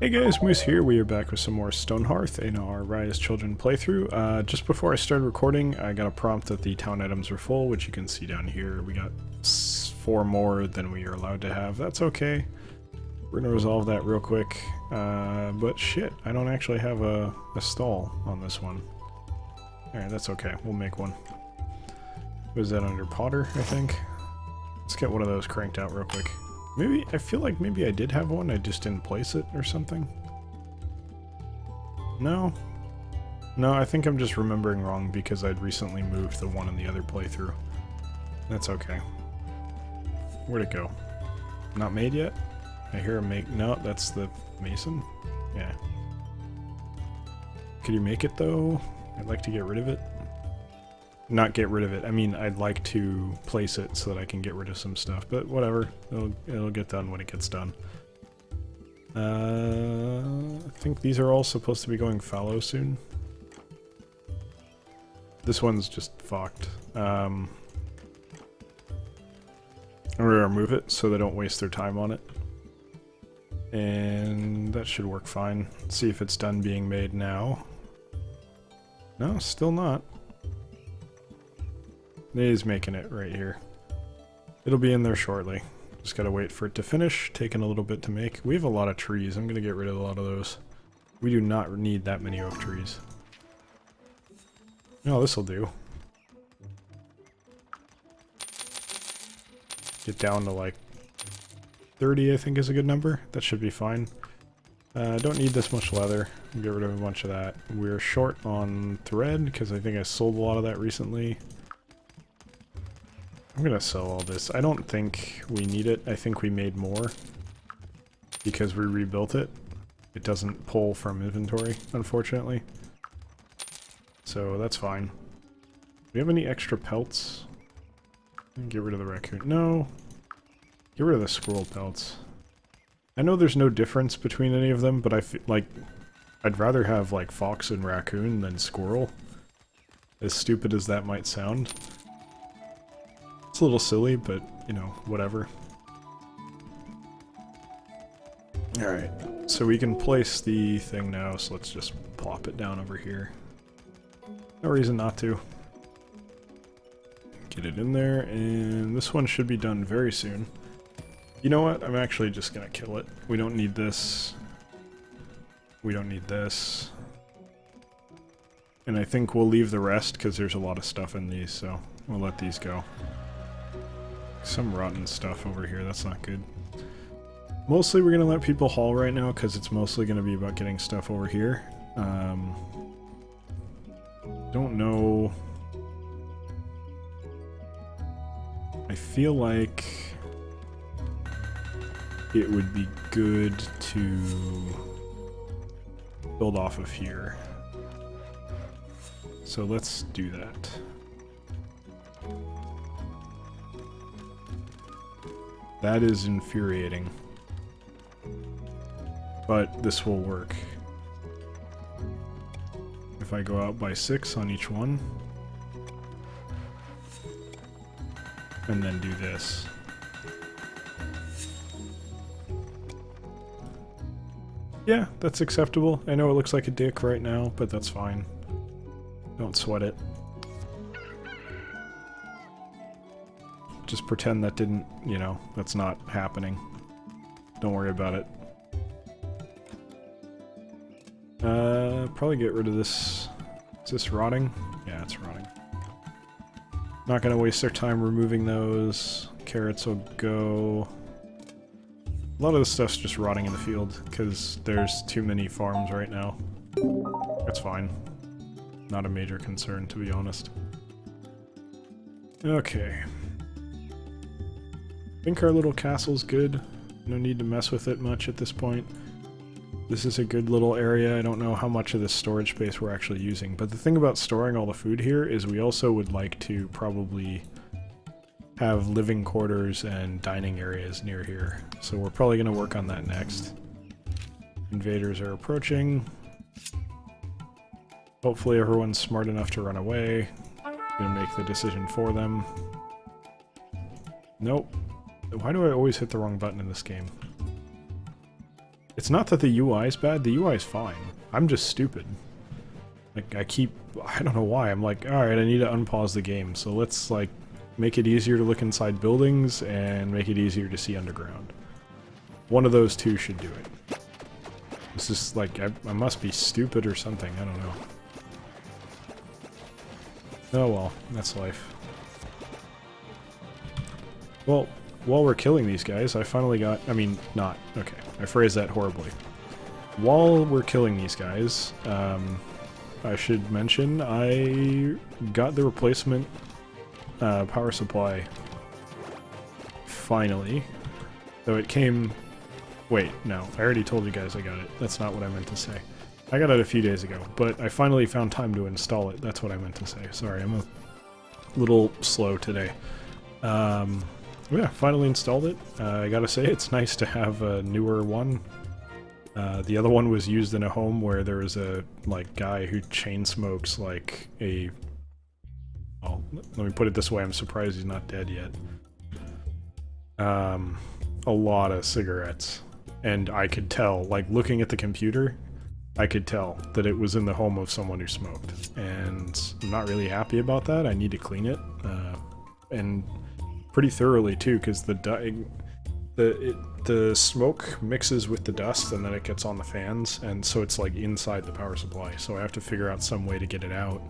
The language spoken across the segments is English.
Hey guys, Moose here. We are back with some more Stonehearth in our Rayya's Children playthrough. Just before I started recording, I got a prompt that the town items are full, which you can see down here. We got 4 more than we are allowed to have. That's okay. We're gonna resolve that real quick. But shit, I don't actually have a stall on this one. Alright, that's okay. We'll make one. Was that under Potter, I think? Let's get one of those cranked out real quick. Maybe, I feel like maybe I did have one, I just didn't place it or something. No? No, I think I'm just remembering wrong because I'd recently moved the one in the other playthrough. That's okay. Where'd it go? Not made yet? I hear him make... No, that's the mason? Yeah. Could you make it though? I'd like to get rid of it. Not get rid of it. I mean, I'd like to place it so that I can get rid of some stuff, but whatever. It'll get done when it gets done. I think these are all supposed to be going fallow soon. This one's just fucked. I'm gonna remove it so they don't waste their time on it. And that should work fine. Let's see if it's done being made now. No, still not. It is making it right here. It'll be in there shortly. Just gotta wait for it to finish, taking a little bit to make. We have a lot of trees. I'm gonna get rid of a lot of those. We do not need that many oak trees. No, this'll do. Get down to like 30, I think is a good number. That should be fine. Don't need this much leather. Get rid of a bunch of that. We're short on thread because I think I sold a lot of that recently. I'm gonna sell all this. I don't think we need it. I think we made more because we rebuilt it. It doesn't pull from inventory, unfortunately. So that's fine. Do we have any extra pelts? Get rid of the raccoon. No. Get rid of the squirrel pelts. I know there's no difference between any of them, but I feel like I'd rather have like fox and raccoon than squirrel. As stupid as that might sound. It's a little silly, but, you know, whatever. Alright, so we can place the thing now, so let's just plop it down over here. No reason not to. Get it in there, and this one should be done very soon. You know what? I'm actually just gonna kill it. We don't need this. We don't need this. And I think we'll leave the rest, because there's a lot of stuff in these, so we'll let these go. Some rotten stuff over here, that's not good. Mostly we're gonna let people haul right now because it's mostly gonna be about getting stuff over here. Don't know. I feel like it would be good to build off of here. So let's do that. That is infuriating. But this will work. If I go out by 6 on each one. And then do this. Yeah, that's acceptable. I know it looks like a dick right now, but that's fine. Don't sweat it. Just pretend that didn't, you know, that's not happening. Don't worry about it. Probably get rid of this. Is this rotting? Yeah, it's rotting. Not gonna waste their time removing those. Carrots will go. A lot of this stuff's just rotting in the field because there's too many farms right now. That's fine. Not a major concern, to be honest. Okay. I think our little castle's good. No need to mess with it much at this point. This is a good little area. I don't know how much of this storage space we're actually using, but the thing about storing all the food here is we also would like to probably have living quarters and dining areas near here. So we're probably going to work on that next. Invaders are approaching. Hopefully everyone's smart enough to run away. Gonna make the decision for them. Nope. Why do I always hit the wrong button in this game? It's not that the UI is bad, the UI is fine. I'm just stupid. Like, I don't know why, I'm like, alright, I need to unpause the game, so let's, like, make it easier to look inside buildings and make it easier to see underground. One of those two should do it. It's just, like, I must be stupid or something, I don't know. Oh well, that's life. Well, while we're killing these guys, I finally got... I mean, not. Okay, I phrased that horribly. While we're killing these guys, I should mention I got the replacement power supply finally. Though it came... Wait, no, I already told you guys I got it. That's not what I meant to say. I got it a few days ago, but I finally found time to install it. That's what I meant to say. Sorry, I'm a little slow today. Yeah, finally installed it. I gotta say, it's nice to have a newer one. The other one was used in a home where there was a, like, guy who chain smokes, like, a... Well, let me put it this way, I'm surprised he's not dead yet. A lot of cigarettes. And I could tell, like, looking at the computer, I could tell that it was in the home of someone who smoked. And I'm not really happy about that. I need to clean it. And pretty thoroughly, too, because the smoke mixes with the dust and then it gets on the fans, and so it's, like, inside the power supply. So I have to figure out some way to get it out.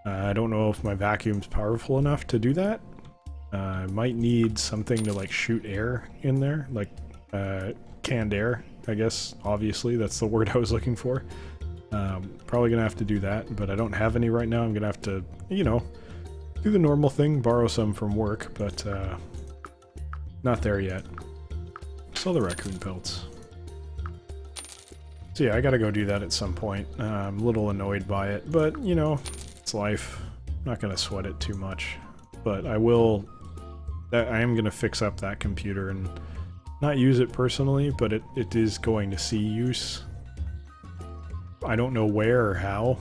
I don't know if my vacuum's powerful enough to do that. I might need something to, like, shoot air in there, like, canned air, I guess. Obviously, that's the word I was looking for. Probably gonna have to do that, but I don't have any right now. I'm gonna have to, you know, do the normal thing, borrow some from work, but not there yet. Still the raccoon pelts. So yeah, I gotta go do that at some point. I'm a little annoyed by it, but, you know, it's life. I'm not gonna sweat it too much. But I will... I am gonna fix up that computer and not use it personally, but it is going to see use. I don't know where or how.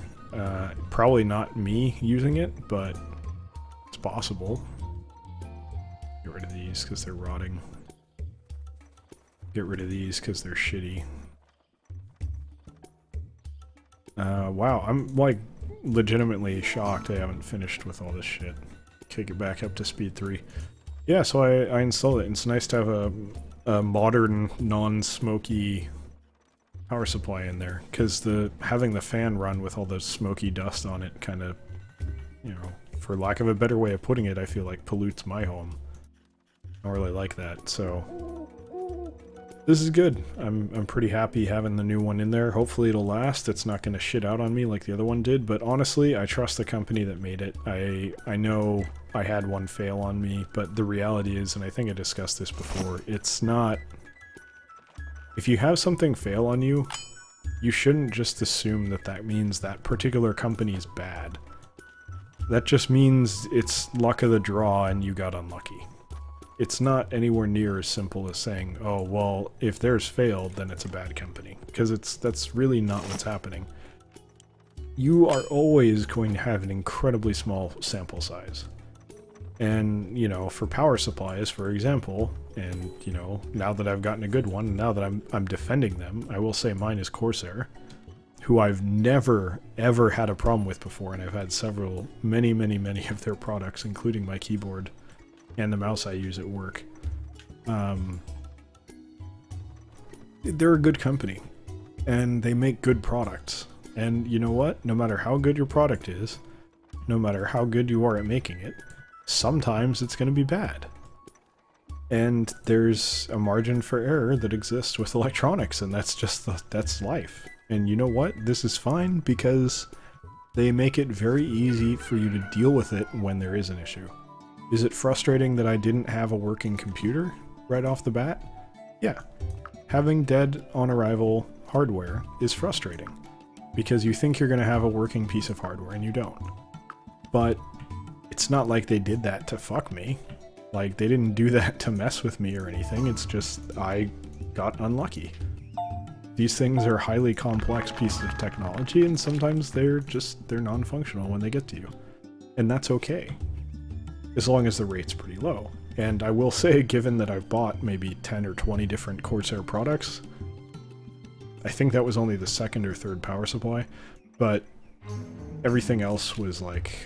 Probably not me using it, but it's possible. Get rid of these because they're rotting. Get rid of these because they're shitty. Wow, I'm, like, legitimately shocked I haven't finished with all this shit. Kick it back up to speed 3. Yeah, so I installed it. It's nice to have a modern, non-smoky power supply in there, because having the fan run with all the smoky dust on it kind of, you know, for lack of a better way of putting it, I feel like pollutes my home. I don't really like that, so this is good. I'm pretty happy having the new one in there. Hopefully it'll last. It's not going to shit out on me like the other one did, but honestly, I trust the company that made it. I know I had one fail on me, but the reality is, and I think I discussed this before, it's not... If you have something fail on you, you shouldn't just assume that that means that particular company is bad. That just means it's luck of the draw and you got unlucky. It's not anywhere near as simple as saying, oh, well, if theirs failed, then it's a bad company. Because that's really not what's happening. You are always going to have an incredibly small sample size. And, you know, for power supplies, for example, and, you know, now that I've gotten a good one, now that I'm defending them, I will say mine is Corsair, who I've never, ever had a problem with before, and I've had several, many of their products, including my keyboard and the mouse I use at work. They're a good company, and they make good products. And you know what? No matter how good your product is, no matter how good you are at making it, sometimes it's going to be bad. And there's a margin for error that exists with electronics, and that's just that's life. And you know what? This is fine because they make it very easy for you to deal with it when there is an issue. Is it frustrating that I didn't have a working computer right off the bat? Yeah. Having dead on arrival hardware is frustrating because you think you're going to have a working piece of hardware and you don't. But it's not like they did that to fuck me. Like, they didn't do that to mess with me or anything. It's just I got unlucky. These things are highly complex pieces of technology, and sometimes they're non-functional when they get to you. And that's okay, as long as the rate's pretty low. And I will say, given that I've bought maybe 10 or 20 different Corsair products, I think that was only the second or third power supply, but everything else was like...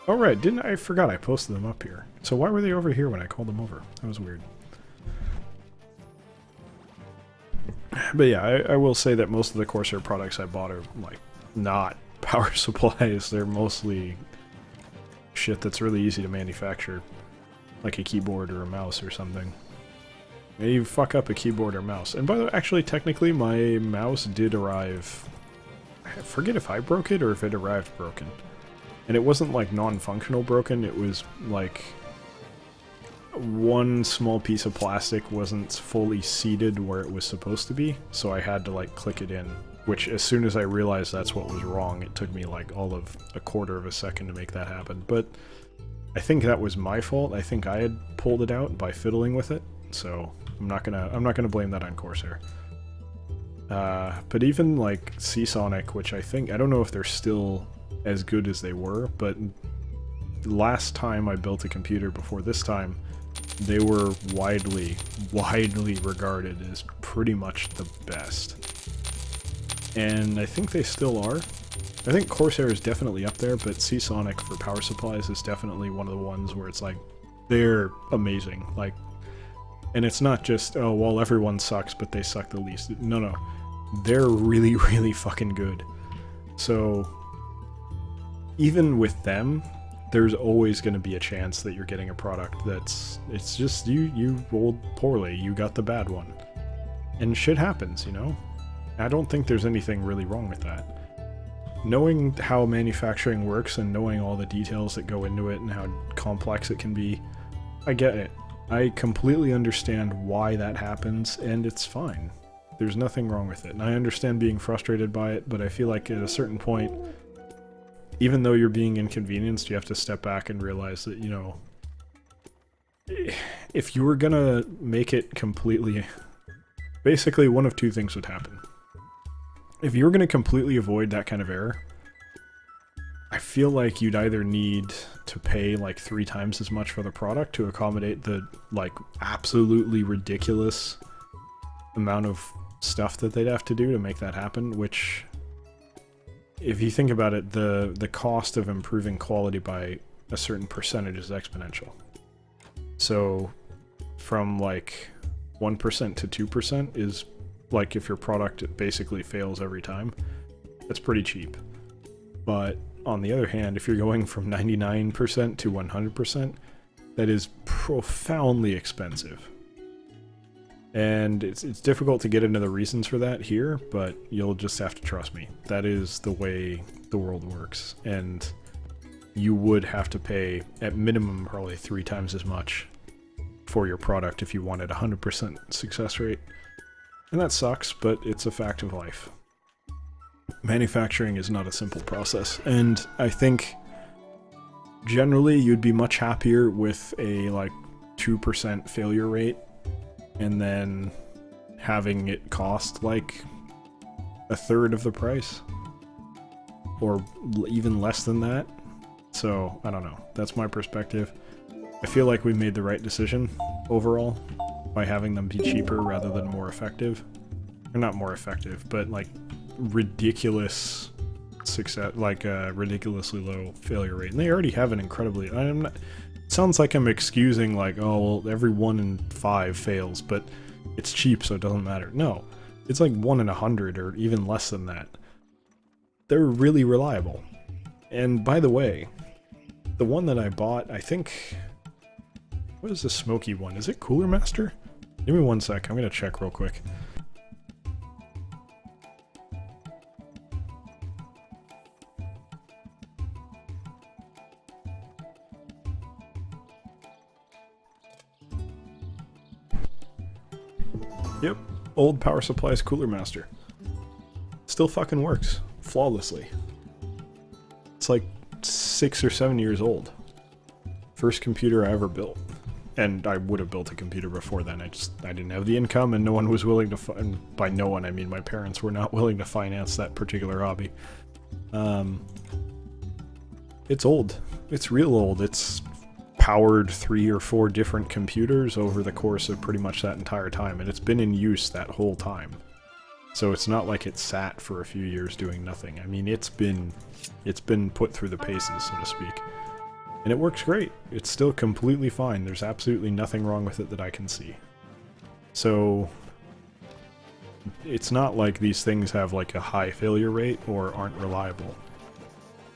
Oh right, I forgot I posted them up here. So why were they over here when I called them over? That was weird. But yeah, I will say that most of the Corsair products I bought are like not power supplies. They're mostly shit that's really easy to manufacture, like a keyboard or a mouse or something. And you fuck up a keyboard or mouse. And by the way, actually, technically, my mouse did arrive. I forget if I broke it or if it arrived broken. And it wasn't like non-functional broken. It was like one small piece of plastic wasn't fully seated where it was supposed to be, so I had to like click it in, which as soon as I realized that's what was wrong, it took me like all of a quarter of a second to make that happen. But I think that was my fault. I think I had pulled it out by fiddling with it, so I'm not gonna blame that on Corsair. But even like Seasonic, which I don't know if they're still as good as they were, but last time I built a computer before this time, they were widely regarded as pretty much the best. And I think they still are. I think Corsair is definitely up there, but Seasonic for power supplies is definitely one of the ones where it's like, they're amazing. Like, and it's not just, oh, well, everyone sucks, but they suck the least. No. They're really, really fucking good. So, even with them, there's always going to be a chance that you're getting a product it's just, you rolled poorly, you got the bad one. And shit happens, you know? I don't think there's anything really wrong with that. Knowing how manufacturing works and knowing all the details that go into it and how complex it can be, I get it. I completely understand why that happens, and it's fine. There's nothing wrong with it. And I understand being frustrated by it, but I feel like at a certain point, even though you're being inconvenienced, you have to step back and realize that, you know, if you were gonna make it completely... Basically, one of two things would happen. If you were gonna completely avoid that kind of error, I feel like you'd either need to pay like 3 times as much for the product to accommodate the, like, absolutely ridiculous amount of stuff that they'd have to do to make that happen, which... If you think about it, the cost of improving quality by a certain percentage is exponential. So from like 1% to 2% is like if your product basically fails every time, that's pretty cheap. But on the other hand, if you're going from 99% to 100%, that is profoundly expensive. And it's difficult to get into the reasons for that here, but you'll just have to trust me. That is the way the world works. And you would have to pay, at minimum, probably 3 times as much for your product if you wanted 100% success rate. And that sucks, but it's a fact of life. Manufacturing is not a simple process. And I think, generally, you'd be much happier with a, like, 2% failure rate, and then having it cost like 1/3 of the price, or even less than that. So I don't know, that's my perspective. I feel like we made the right decision overall by having them be cheaper rather than more effective. Or not more effective, but like ridiculous success, like a ridiculously low failure rate. And they already have an incredibly, it sounds like I'm excusing like, oh, well, every 1 in 5 fails, but it's cheap, so it doesn't matter. No, it's like 1 in 100 or even less than that. They're really reliable. And by the way, the one that I bought, I think... What is the smoky one? Is it Cooler Master? Give me 1 sec, I'm gonna check real quick. Yep, old power supplies Cooler Master. Still fucking works flawlessly. It's like 6 or 7 years old. First computer I ever built. And I would have built a computer before then. I didn't have the income, and no one was willing to, and by no one I mean my parents were not willing to finance that particular hobby. It's old. It's real old. It's powered 3 or 4 different computers over the course of pretty much that entire time, and it's been in use that whole time. So it's not like it sat for a few years doing nothing. I mean, it's been put through the paces, so to speak. And it works great. It's still completely fine. There's absolutely nothing wrong with it that I can see. So it's not like these things have like a high failure rate or aren't reliable.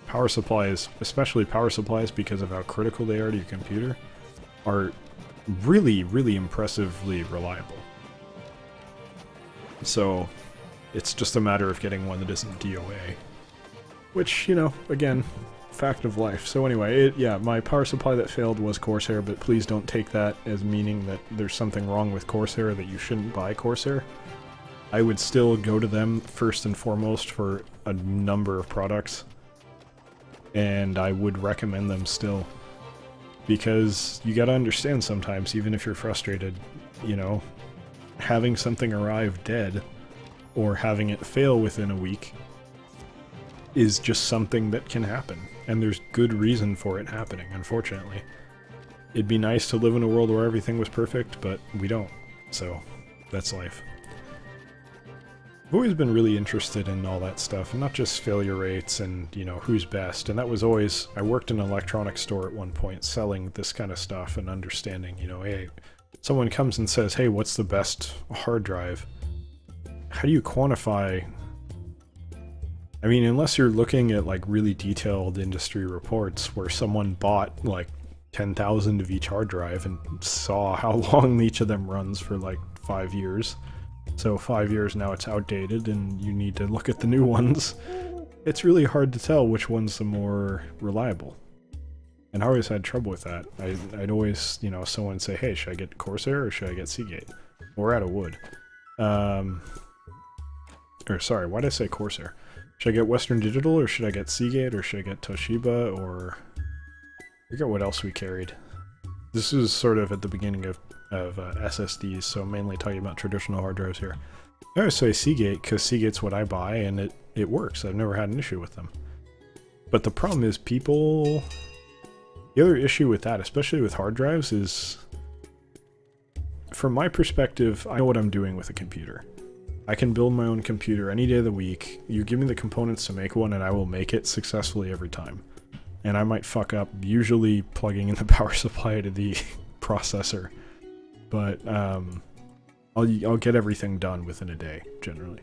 Power supplies, especially power supplies because of how critical they are to your computer, are really, really impressively reliable. So it's just a matter of getting one that isn't DOA. Which, you know, again, fact of life. So anyway, yeah, my power supply that failed was Corsair, but please don't take that as meaning that there's something wrong with Corsair, that you shouldn't buy Corsair. I would still go to them first and foremost for a number of products, and I would recommend them still. Because you gotta understand sometimes, even if you're frustrated, you know, having something arrive dead, or having it fail within a week, is just something that can happen. And there's good reason for it happening, unfortunately. It'd be nice to live in a world where everything was perfect, but we don't. So, that's life. I've always been really interested in all that stuff, and not just failure rates and, you know, who's best. And that was always... I worked in an electronics store at one point selling this kind of stuff and understanding, you know, hey, someone comes and says, hey, what's the best hard drive? How do you quantify... I mean, unless you're looking at, like, really detailed industry reports where someone bought, like, 10,000 of each hard drive and saw how long each of them runs for, like, 5 years. So 5 years now it's outdated and you need to look at the new ones. It's really hard to tell which one's the more reliable. And I always had trouble with that. I'd always, you know, someone say, hey, should I get Corsair or should I get Seagate? Or out of wood. Or sorry, why did I say Corsair? Should I get Western Digital, or should I get Seagate, or should I get Toshiba, or... I forget what else we carried. This is sort of at the beginning of SSDs, so I'm mainly talking about traditional hard drives here. I always say Seagate, because Seagate's what I buy, and it works. I've never had an issue with them. But the problem is people... The other issue with that, especially with hard drives, is... From my perspective, I know what I'm doing with a computer. I can build my own computer any day of the week. You give me the components to make one and I will make it successfully every time. And I might fuck up, usually plugging in the power supply to the processor. But I'll get everything done within a day, generally.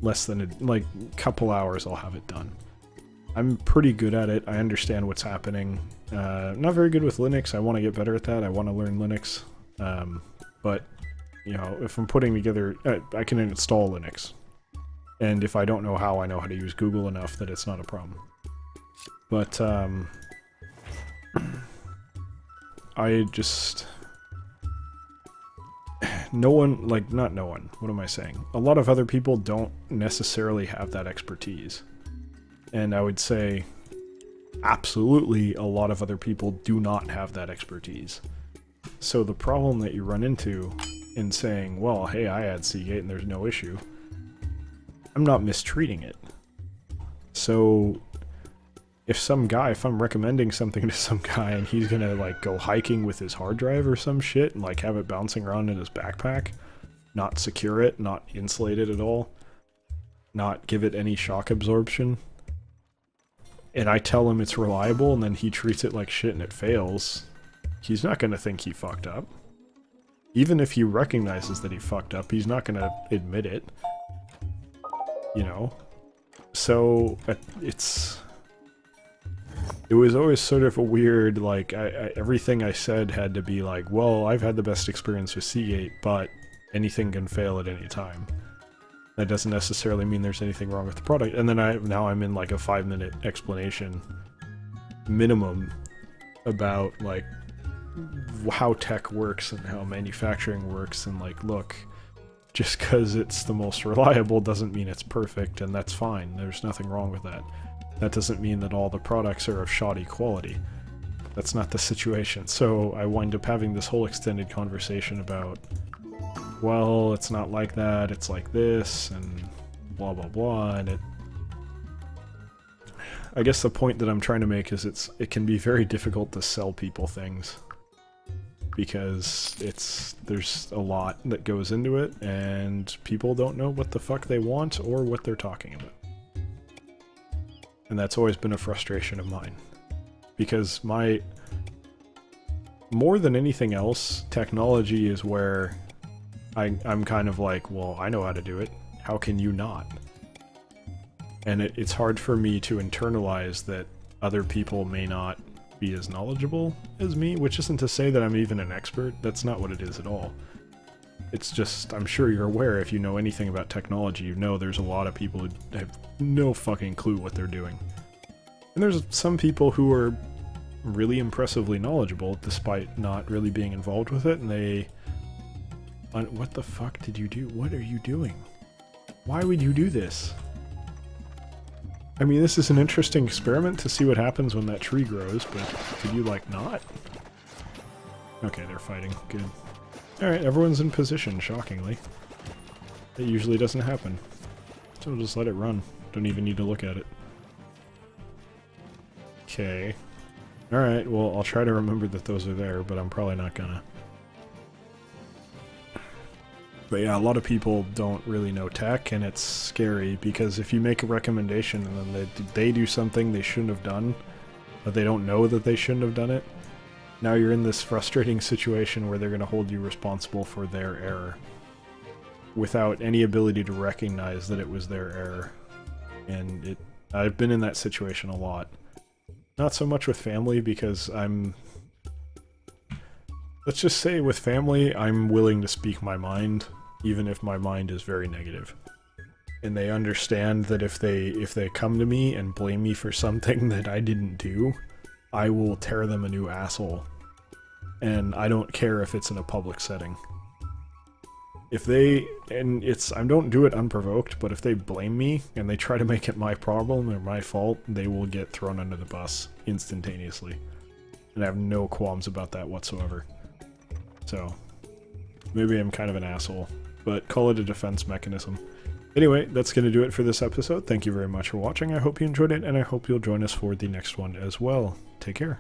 Less than a couple hours I'll have it done. I'm pretty good at it. I understand what's happening. Not very good with Linux. I want to get better at that. I want to learn Linux. But you know, if I'm putting together... I can install Linux. And if I don't know how, I know how to use Google enough that it's not a problem. But, I just... No one... Like, not no one. What am I saying? A lot of other people don't necessarily have that expertise. And I would say, absolutely, a lot of other people do not have that expertise. So the problem that you run into... in saying, well, hey, I had Seagate and there's no issue, I'm not mistreating it. So if I'm recommending something to some guy and he's gonna like go hiking with his hard drive or some shit and like have it bouncing around in his backpack, not secure it, not insulate it at all, not give it any shock absorption, and I tell him it's reliable and then he treats it like shit and it fails, he's not gonna think he fucked up. Even if he recognizes that he fucked up, he's not gonna admit it. You know? So, it was always sort of a weird, like, everything I said had to be like, well, I've had the best experience with Seagate, but anything can fail at any time. That doesn't necessarily mean there's anything wrong with the product. And then now I'm in like a 5-minute explanation minimum about, like, how tech works and how manufacturing works, and like, look, just because it's the most reliable doesn't mean it's perfect, and that's fine. There's nothing wrong with that. That doesn't mean that all the products are of shoddy quality. That's not the situation. So I wind up having this whole extended conversation about, well, it's not like that, it's like this, and blah blah blah, and I guess the point that I'm trying to make is it can be very difficult to sell people things. because there's a lot that goes into it, and people don't know what the fuck they want or what they're talking about. And that's always been a frustration of mine. Because more than anything else, technology is where I'm kind of like, well, I know how to do it. How can you not? And it's hard for me to internalize that other people may not be as knowledgeable as me, which isn't to say that I'm even an expert. That's not what it is at all. It's just, I'm sure you're aware, if you know anything about technology, you know there's a lot of people who have no fucking clue what they're doing. And there's some people who are really impressively knowledgeable despite not really being involved with it, and they... What the fuck did you do? What are you doing? Why would you do this? I mean, this is an interesting experiment to see what happens when that tree grows, but did you, like, not? Okay, they're fighting. Good. Alright, everyone's in position, shockingly. It usually doesn't happen. So we'll just let it run. Don't even need to look at it. Okay. Alright, well, I'll try to remember that those are there, but I'm probably not gonna. But yeah, a lot of people don't really know tech, and it's scary, because if you make a recommendation and then they do something they shouldn't have done, but they don't know that they shouldn't have done it, now you're in this frustrating situation where they're going to hold you responsible for their error without any ability to recognize that it was their error. And I've been in that situation a lot. Not so much with family, because let's just say with family, I'm willing to speak my mind, even if my mind is very negative. And they understand that if they come to me and blame me for something that I didn't do, I will tear them a new asshole. And I don't care if it's in a public setting. I don't do it unprovoked, but if they blame me and they try to make it my problem or my fault, they will get thrown under the bus instantaneously. And I have no qualms about that whatsoever. So, maybe I'm kind of an asshole, but call it a defense mechanism. Anyway, that's going to do it for this episode. Thank you very much for watching. I hope you enjoyed it, and I hope you'll join us for the next one as well. Take care.